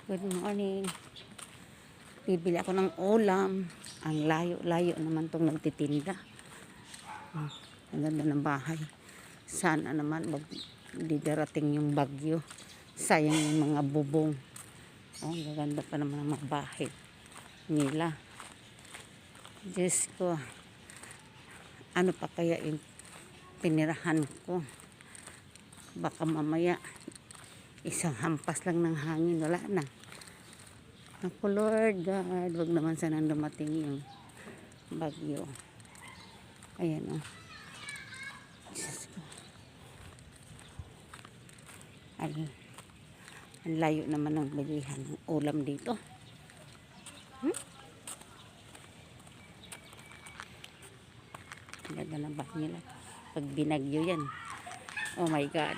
Good morning. Bibili ako ng ulam. Ang layo-layo naman tong nagtitinda. Ang ganda ng bahay. Sana naman hindi darating yung bagyo. Sayang yung mga bubong. Oh, ang ganda pa naman ang mga bahay nila. Diyos ko. Ano pa kaya yung pinirahan ko? Baka mamaya isang hampas lang ng hangin, wala na. Ako, Lord God, wag naman sana dumating yung bagyo. Ayan o. Jesus ko. Ay, ang layo naman ng bilihan ng ulam dito. Ang ganda ng bahay nila. Pag binagyo yan, oh my God.